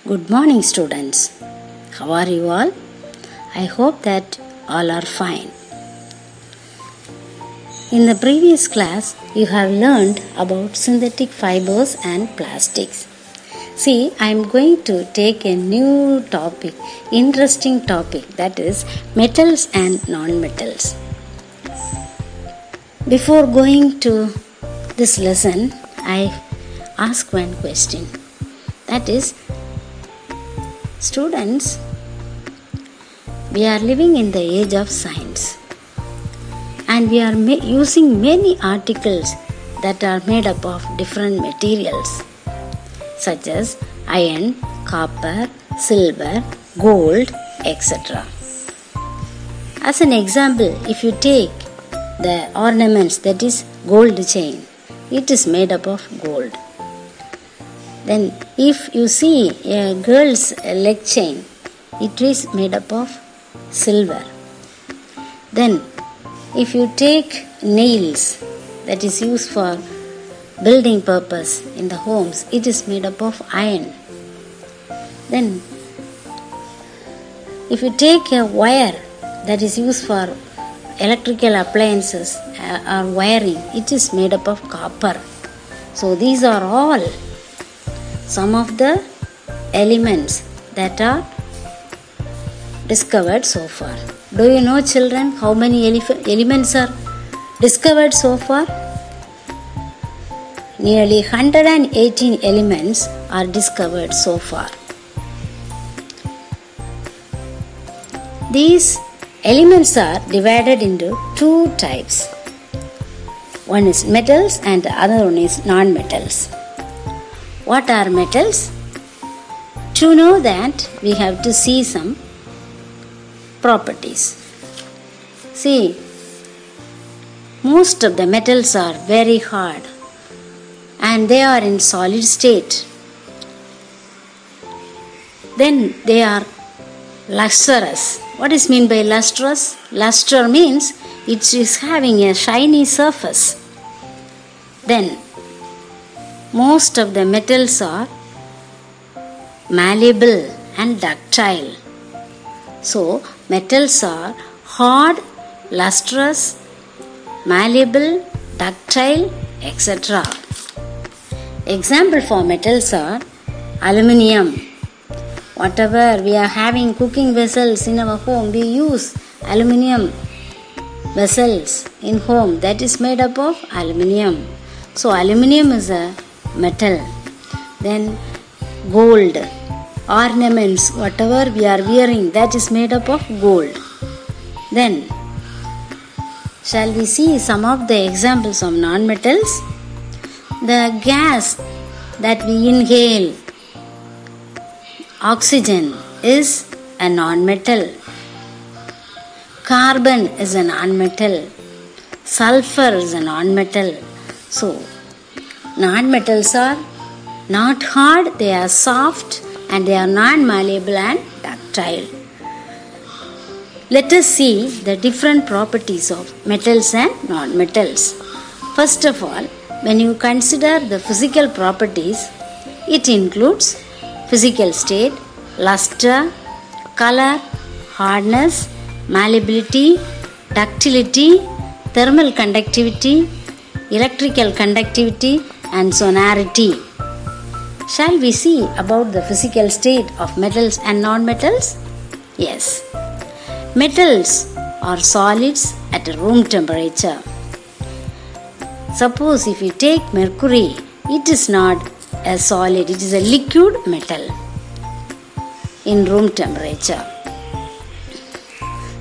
Good morning, students. How are you all? I hope that all are fine. In the previous class, you have learned about synthetic fibers and plastics. See, I am going to take a new topic, interesting topic, that is metals and non-metals. Before going to this lesson, I ask one question. That is, students, we are living in the age of science and we are using many articles that are made up of different materials such as iron, copper, silver, gold, etc. As an example, if you take the ornaments, that is gold chain, it is made up of gold. Then if you see a girl's leg chain, it is made up of silver. Then if you take nails that is used for building purpose in the homes, it is made up of iron. Then if you take a wire that is used for electrical appliances or wiring, it is made up of copper. So these are all some of the elements that are discovered so far. Do you know, children, how many elements are discovered so far? Nearly 118 elements are discovered so far. These elements are divided into two types. One is metals and the other one is non-metals. What are metals? To know that, we have to see some properties. See, most of the metals are very hard and they are in solid state. Then they are lustrous. What is meant by lustrous? Luster means it is having a shiny surface. Then most of the metals are malleable and ductile. So, metals are hard, lustrous, malleable, ductile, etc. Example for metals are aluminium. Whatever we are having cooking vessels in our home, we use aluminium vessels in home, that is made up of aluminium. So, aluminium is a metal. Then gold, ornaments, whatever we are wearing, that is made up of gold. Then shall we see some of the examples of non-metals? The gas that we inhale, oxygen, is a non-metal. Carbon is a non-metal. Sulfur is a non-metal. So non-metals are not hard, they are soft and they are non-malleable and ductile. Let us see the different properties of metals and non-metals. First of all, when you consider the physical properties, it includes physical state, luster, color, hardness, malleability, ductility, thermal conductivity, electrical conductivity and sonority. Shall we see about the physical state of metals and non-metals? Yes. Metals are solids at room temperature. Suppose if you take mercury, it is not a solid, it is a liquid metal in room temperature.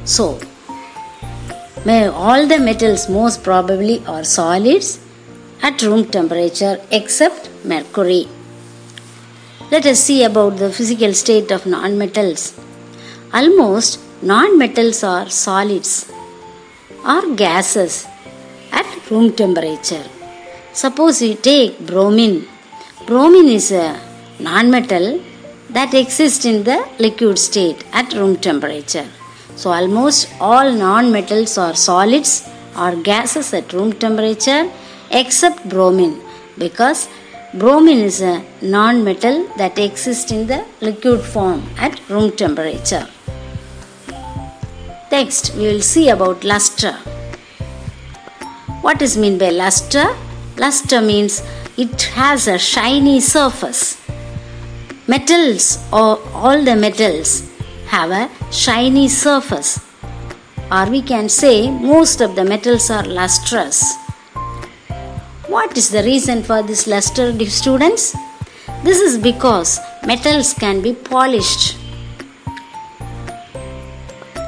So, all the metals most probably are solids at room temperature except mercury. Let us see about the physical state of non-metals. Almost non-metals are solids or gases at room temperature. Suppose you take bromine. Bromine is a non-metal that exists in the liquid state at room temperature. So almost all non-metals are solids or gases at room temperature except bromine, because Bromine is a non-metal that exists in the liquid form at room temperature. Next, we will see about luster. What is meant by luster? Luster means it has a shiny surface. Metals, or all the metals, have a shiny surface. Or we can say most of the metals are lustrous. What is the reason for this luster, students? This is because metals can be polished.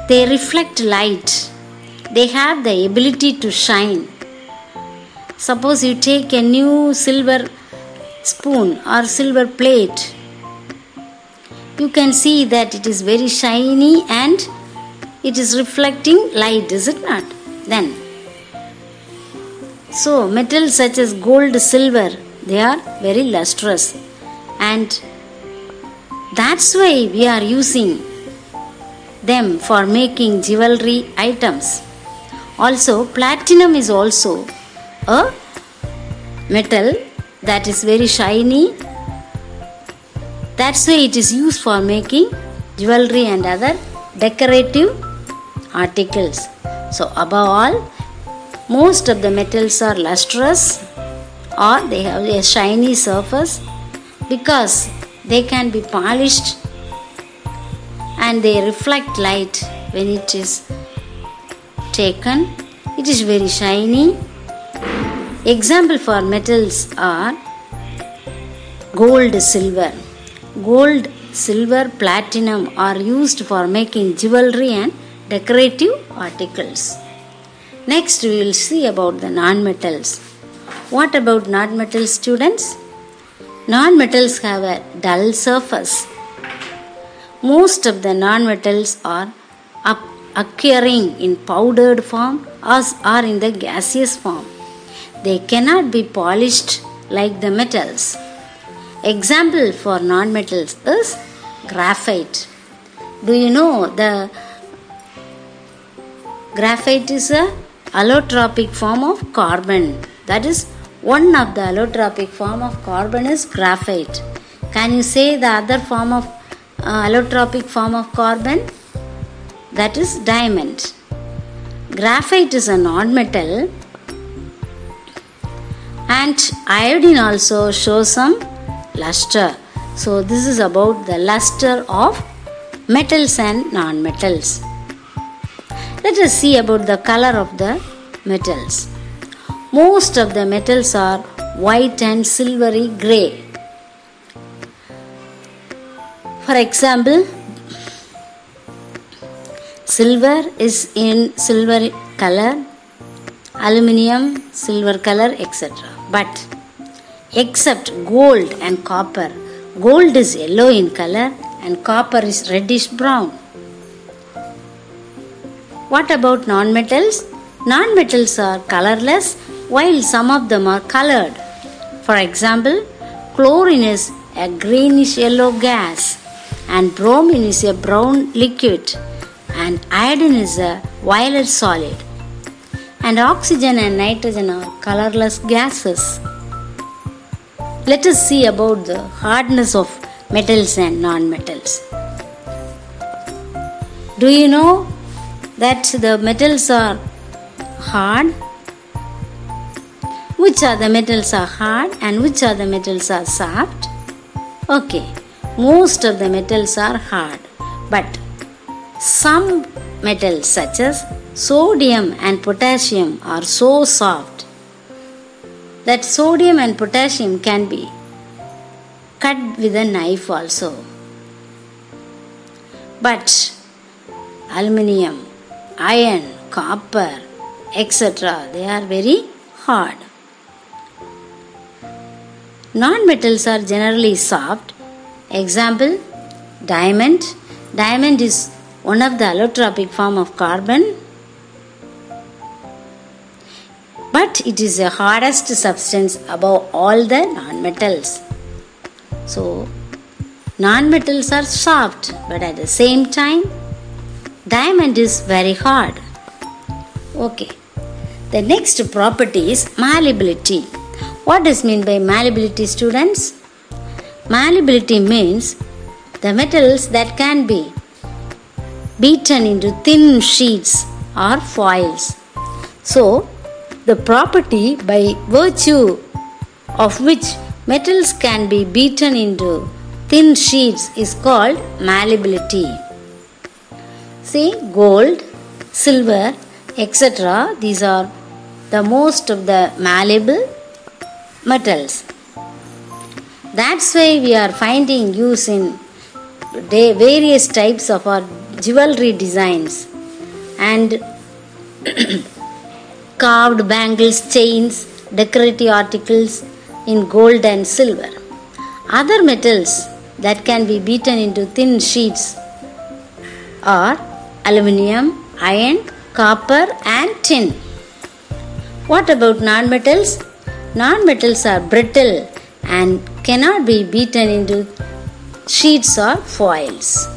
They reflect light. They have the ability to shine. Suppose you take a new silver spoon or silver plate. You can see that it is very shiny and it is reflecting light, is it not? Then, so metals such as gold, silver, they are very lustrous, and that's why we are using them for making jewelry items. Also, platinum is also a metal that is very shiny. That's why it is used for making jewelry and other decorative articles. So above all, most of the metals are lustrous or they have a shiny surface because they can be polished and they reflect light when it is taken. It is very shiny. Example for metals are gold, silver. Gold, silver, platinum are used for making jewelry and decorative articles. Next, we will see about the non-metals. What about non-metals, students? Non-metals have a dull surface. Most of the non-metals are occurring in powdered form or in the gaseous form. They cannot be polished like the metals. Example for non-metals is graphite. Do you know the graphite is a allotropic form of carbon? That is, one of the allotropic form of carbon is graphite. Can you say the other form of allotropic form of carbon? That is diamond. Graphite is a non-metal, and iodine also shows some luster. So this is about the luster of metals and non-metals. Let us see about the color of the metals. Most of the metals are white and silvery grey. For example, silver is in silver color, aluminium silver color, etc. But except gold and copper. Gold is yellow in color and copper is reddish brown. What about non-metals? Non-metals are colorless while some of them are colored. For example, chlorine is a greenish yellow gas and bromine is a brown liquid and iodine is a violet solid. And oxygen and nitrogen are colorless gases. Let us see about the hardness of metals and non-metals. Do you know that the metals are hard? Which are the metals are hard and which are the metals are soft? Okay, most of the metals are hard, but some metals such as sodium and potassium are so soft that sodium and potassium can be cut with a knife also. But aluminium, iron, copper, etc., they are very hard. Non-metals are generally soft. Example, diamond. Diamond is one of the allotropic form of carbon, but it is the hardest substance above all the non-metals. So, non-metals are soft, but at the same time, diamond is very hard. Okay. The next property is malleability. What does mean by malleability, students? Malleability means the metals that can be beaten into thin sheets or foils. So, the property by virtue of which metals can be beaten into thin sheets is called malleability. See, gold, silver, etc. These are the most of the malleable metals. That's why we are finding use in various types of our jewelry designs and carved bangles, chains, decorative articles in gold and silver. Other metals that can be beaten into thin sheets are aluminium, iron, copper and tin. What about non-metals? Non-metals are brittle and cannot be beaten into sheets or foils.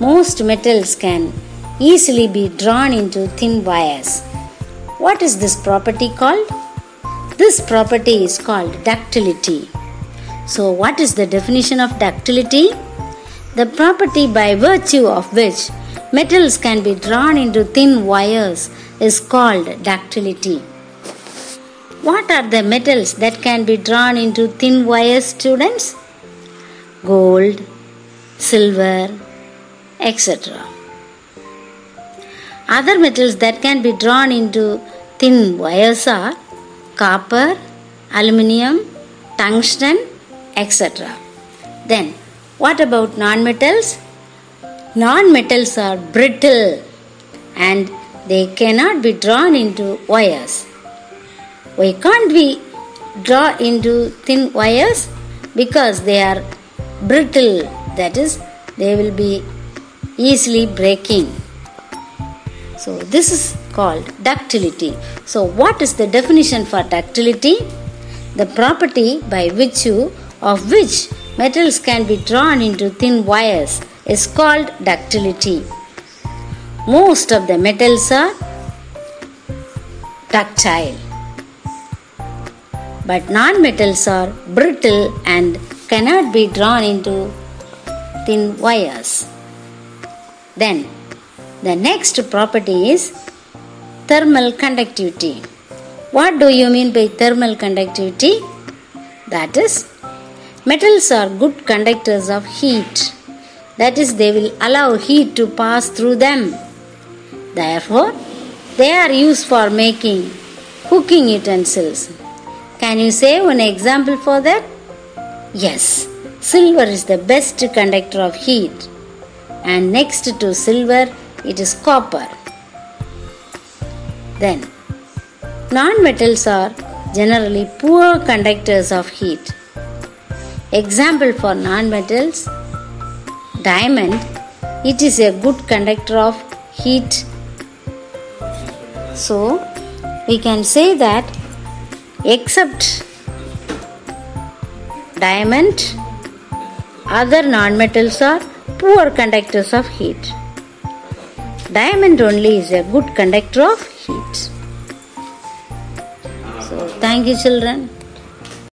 Most metals can easily be drawn into thin wires. What is this property called? This property is called ductility. So, what is the definition of ductility? The property by virtue of which metals can be drawn into thin wires is called ductility. What are the metals that can be drawn into thin wires, students? Gold, silver, etc. Other metals that can be drawn into thin wires are copper, aluminium, tungsten, etc. Then, what about non-metals? Non-metals are brittle and they cannot be drawn into wires. Why can't we draw into thin wires? Because they are brittle, that is, they will be easily breaking. So, this is called ductility. So, what is the definition for ductility? The property by virtue of which metals can be drawn into thin wires is called ductility. Most of the metals are ductile, but non-metals are brittle and cannot be drawn into thin wires. Then, the next property is thermal conductivity. What do you mean by thermal conductivity? That is, metals are good conductors of heat. That is, they will allow heat to pass through them. Therefore, they are used for making cooking utensils. Can you say one example for that? Yes, silver is the best conductor of heat. And next to silver, it is copper. Then, non-metals are generally poor conductors of heat. Example for non-metals: diamond, it is a good conductor of heat. So, we can say that except diamond, other non-metals are poor conductors of heat. Diamond only is a good conductor of heat. So, thank you, children.